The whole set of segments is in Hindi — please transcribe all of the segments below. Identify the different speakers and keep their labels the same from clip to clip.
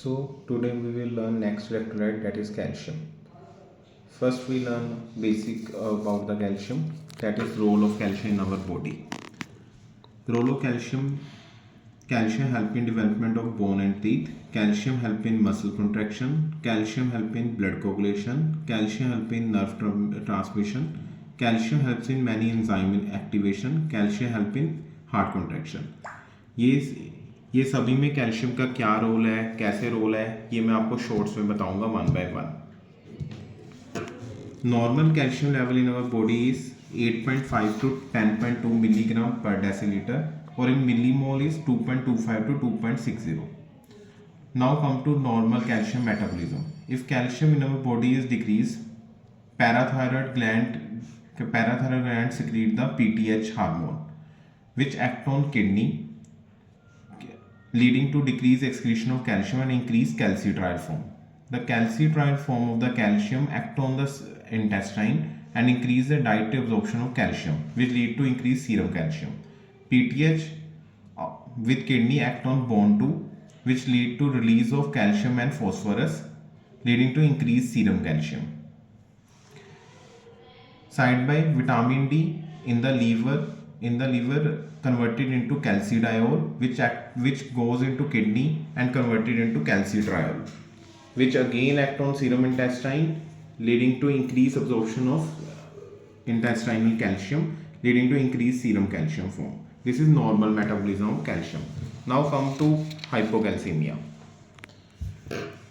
Speaker 1: So today we will learn next electrolyte, that is calcium. First we learn basic about the calcium, that is role of calcium in our body. Role of calcium help in development of bone and teeth, calcium help in muscle contraction, calcium help in blood coagulation, calcium help in nerve transmission, calcium helps in many enzyme activation, calcium help in heart contraction. ये सभी में कैल्शियम का क्या रोल है, कैसे रोल है, ये मैं आपको शॉर्ट्स में बताऊंगा one by one. Normal calcium level in our body is 8.5 to 10.2 milligram per deciliter, or in millimole is 2.25 to 2.60. Now come to normal calcium metabolism. If calcium in our body is decreased, parathyroid gland secrete the PTH hormone, which act on kidney, leading to decreased excretion of calcium and increased calcitriol form. The calcitriol form of the calcium act on the intestine and increase the dietary absorption of calcium, which lead to increased serum calcium. PTH with kidney act on bone too, which lead to release of calcium and phosphorus, leading to increased serum calcium. Side by vitamin D in the liver converted into calcidiol, which goes into kidney and converted into calcitriol, which again act on serum intestine, leading to increased absorption of intestinal calcium, leading to increased serum calcium form. This is normal metabolism of calcium. Now come to hypocalcemia.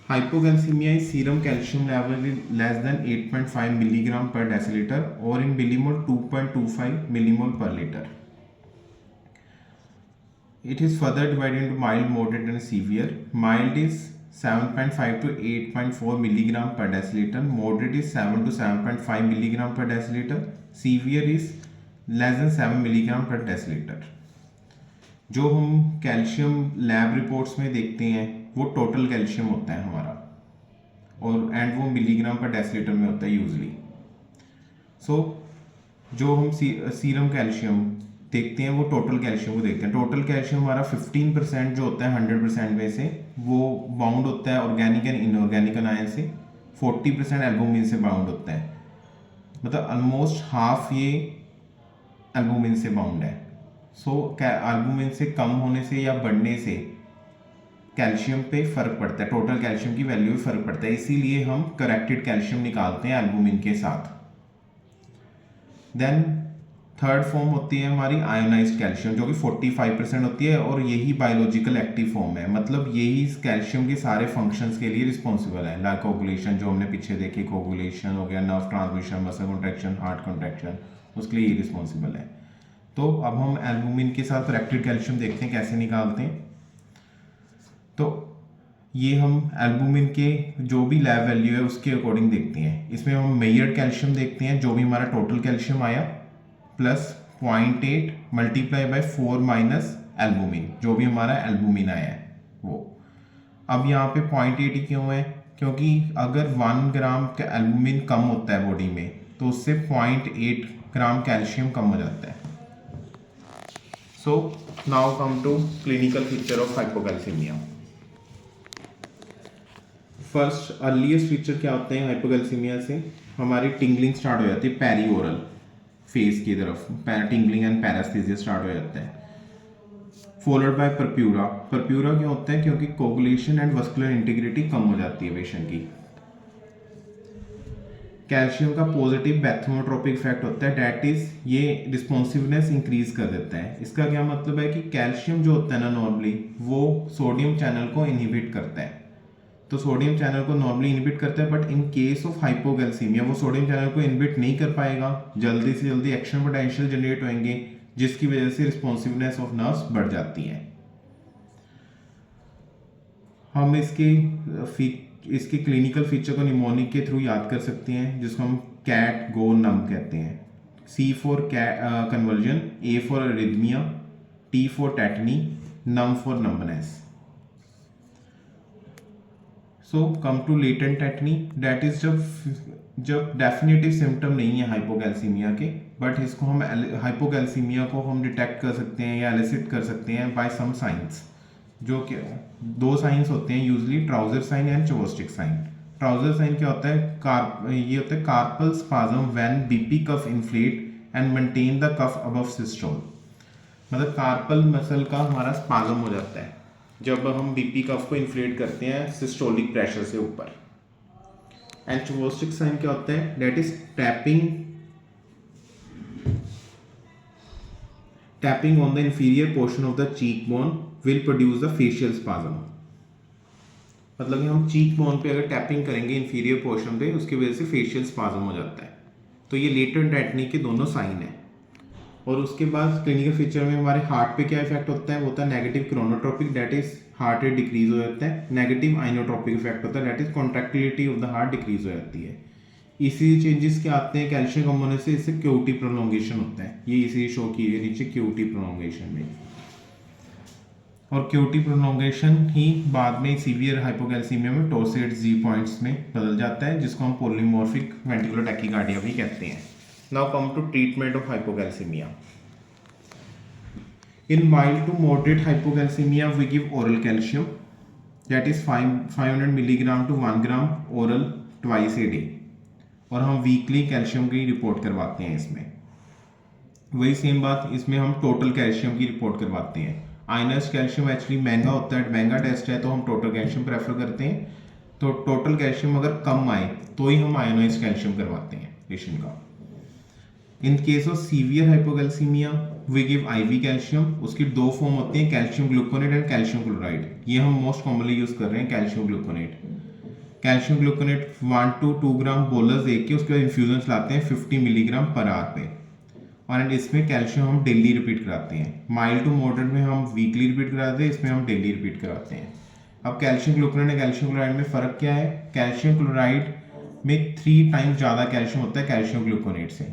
Speaker 1: Hypocalcemia is serum calcium level is less than 8.5 milligram per deciliter, or in millimole 2.25 millimole per liter. It is further divided into mild, moderate and severe. Mild is 7.5 to 8.4 milligram per deciliter. Moderate is 7 to 7.5 milligram per deciliter. Severe is less than 7 milligram per deciliter. जो हम कैल्शियम लैब रिपोर्ट्स में देखते हैं वो टोटल कैल्शियम होता है हमारा, और एंड वो मिलीग्राम पर डेसीलीटर में होता है यूजली. सो जो हम सीरम कैल्शियम देखते हैं वो टोटल कैल्शियम को देखते हैं. टोटल कैल्शियम हमारा 15% जो होता है 100% में से वो बाउंड होता है ऑर्गेनिक एंड इनऑर्गेनिक आयन से. 40% एल्बुमिन से बाउंड होता है, मतलब ऑलमोस्ट हाफ ये एल्बुमिन से बाउंड है. सो एल्बुमिन से कम होने से या बढ़ने से कैल्शियम पे फर्क पड़ता है, टोटल कैल्शियम की वैल्यू में फर्क पड़ता है. इसीलिए हम करेक्टेड कैल्शियम निकालते हैं एल्बुमिन के साथ. देन थर्ड फॉर्म होती है हमारी आयोनाइज्ड कैल्शियम, जो कि 45% होती है, और यही बायोलॉजिकल एक्टिव फॉर्म है. मतलब यही इस कैल्शियम के सारे फंक्शंस के लिए रिस्पॉन्सिबल है. लाइक कोगुलेशन जो हमने पीछे देखे, कोगुलेशन हो गया, nerve transmission, muscle contraction, heart contraction, उसके लिए ये रिस्पॉन्सिबल है. तो अब हम एल्बुमिन के साथ करेक्टेड कैल्शियम देखते हैं कैसे निकालते हैं. तो ये हम एल्बुमिन के जो भी लैब वैल्यू है उसके अकॉर्डिंग देखते हैं. इसमें हम मेजर्ड कैल्शियम देखते हैं, जो भी हमारा टोटल कैल्शियम आया plus 0.8 multiply by 4 minus albumin, जो भी हमारा एल्बुमिन आया है वो. अब यहाँ पे 0.8 ही क्यों है? क्योंकि अगर 1 ग्राम का एल्बुमिन कम होता है बॉडी में तो उससे 0.8 ग्राम कैल्शियम कम हो जाता है. So now come to clinical feature of hypocalcaemia. First earliest feature क्या होते हैं हाइपोकैल्सीमिया से? हमारी टिंगलिंग स्टार्ट हो जाती है पेरिओरल फेस की तरफ, टिंगलिंग एंड पैरास्थीसिया स्टार्ट हो जाता है. Followed by purpura. परप्यूरा क्यों होता है? क्योंकि कोगुलेशन एंड वस्कुलर इंटीग्रिटी कम हो जाती है पेशेंट की. कैल्शियम का पॉजिटिव बैथमोट्रोपिक इफेक्ट होता है, डैट इज ये रिस्पॉन्सिवनेस इंक्रीज कर देता है. इसका क्या मतलब है कि कैल्शियम जो होता है ना नॉर्मली वो सोडियम चैनल को इनहिबिट करता है. तो सोडियम चैनल को नॉर्मली इनहिबिट करता है, but in case of hypocalcaemia वो सोडियम चैनल को इनहिबिट नहीं कर पाएगा. जल्दी से जल्दी एक्शन पोटेंशियल जनरेट होंगे, जिसकी वजह से रिस्पॉन्सिवनेस ऑफ नर्व्स बढ़ जाती है. हम इसके क्लिनिकल फीचर को निमोनिक के थ्रू याद कर सकते हैं, जिसको हम कैट गो नम कहते हैं. C for conversion, A for arrhythmia, T for tetany, numb for numbness. So come to latent tetany, that is जब डेफिनेटिव सिम्टम नहीं है हाइपोकैल्सीमिया के, बट इसको हम हाइपोकैल्सीमिया को हम डिटेक्ट कर सकते हैं या एलिसिट कर सकते हैं बाय सम साइंस. जो कि दो साइंस होते हैं usually, Trousseau sign and Chvostek sign. Trousseau sign क्या होता है, ये होता है carpal spasm when BP cuff inflate and maintain the cuff above systole. मतलब कार्पल मसल का हमारा स्पाज्म हो जाता है जब हम बीपी कफ को इन्फ्लेट करते हैं सिस्टोलिक प्रेशर से ऊपर। एंड चोवोस्टिक साइन क्या होता है, that is tapping on the inferior portion of the cheek bone will produce the facial spasm. मतलब कि हम चीक बोन पे अगर टैपिंग करेंगे इंफीरियर पोर्शन पे, उसकी वजह से फेशियल स्पाज्म हो जाता है। तो ये लेटेंट टेटनी के दोनों साइन है। और उसके बाद क्लिनिकल फीचर में हमारे हार्ट पे क्या इफेक्ट होता है, वो होता है negative chronotropic, that is heart rate decrease हो जाता है। नेगेटिव आइनोट्रोपिक इफेक्ट होता है, that is contractility of the heart decrease हो जाती है। ईसीजी चेंजेस क्या आते हैं, कैल्शियम कम होने से इससे क्यूटी प्रोलोंगेशन होता है। ये ईसीजी शो की है नीचे क्यूटी प्रोलोंगेशन में। और क्यूटी प्रोलोंगेशन ही बाद में सीवियर हाइपोकैल्सीमिया में टोर्सिड जी पॉइंट्स में बदल जाता है, जिसको हम पोलीमॉर्फिक वेंट्रिकुलर टैकीकार्डिया भी कहते हैं। Now come to treatment of hypocalcaemia. In mild to moderate hypocalcemia, we give oral calcium, that is 500 milligram to 1 gram oral twice a day, और हम वीकली कैल्शियम की रिपोर्ट करवाते हैं इसमें। वही सेम बात इसमें हम टोटल कैल्शियम की रिपोर्ट करवाते हैं। आयनाइज्ड कैल्शियम एक्चुअली महंगा होता है, महंगा टेस्ट है, तो हम टोटल कैल्शियम प्रेफर करते हैं। तो टोटल कैल्शियम अगर कम आए तो ही हम आयनाइज्ड कैल्शियम करवाते हैं पेशेंट का। In case of severe hypocalcaemia we give IV calcium. उसकी दो फॉर्म होती हैं, calcium gluconate and calcium chloride. ये हम मोस्ट कॉमनली यूज कर रहे हैं calcium gluconate. Calcium gluconate 1 to 2 gram bolus दे के उसके बाद इन्फ्यूजन चलाते हैं 50 मिलीग्राम पर आवर पे, और इसमें कैल्शियम हम डेली रिपीट कराते हैं। माइल्ड टू मॉडरेट में हम वीकली रिपीट कराते हैं, इसमें हम डेली रिपीट कराते हैं। अब कैल्शियम ग्लूकोनेट और कैल्शियम क्लोराइड में फ़र्क क्या है, कैल्शियम क्लोराइड में 3 टाइम्स ज़्यादा कैल्शियम होता है कैल्शियम ग्लूकोनेट से,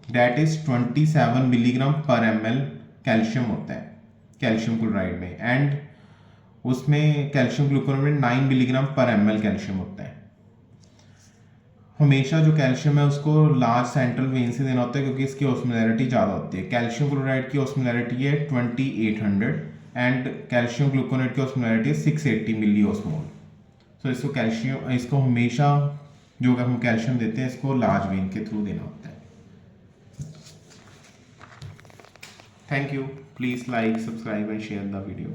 Speaker 1: दैट इज 27 मिलीग्राम पर ml कैल्शियम होता है कैल्शियम क्लोराइड में, एंड उसमें कैल्शियम ग्लूकोनेट में 9 मिलीग्राम पर ml कैल्शियम होता है। हमेशा जो कैल्शियम है उसको लार्ज सेंट्रल वेन से देना होता है, क्योंकि इसकी ऑस्मोलैरिटी ज़्यादा होती है। कैल्शियम क्लोराइड की ऑस्मोलैरिटी है 2800 एंड कैल्शियम ग्लूकोनेट की ऑस्मोलैरिटी है 680 मिली ऑस्मोल। तो इसको हमेशा जो हम कैल्शियम देते हैं इसको लार्ज वेन के थ्रू देना होता है। Thank you. Please like, subscribe and share the video.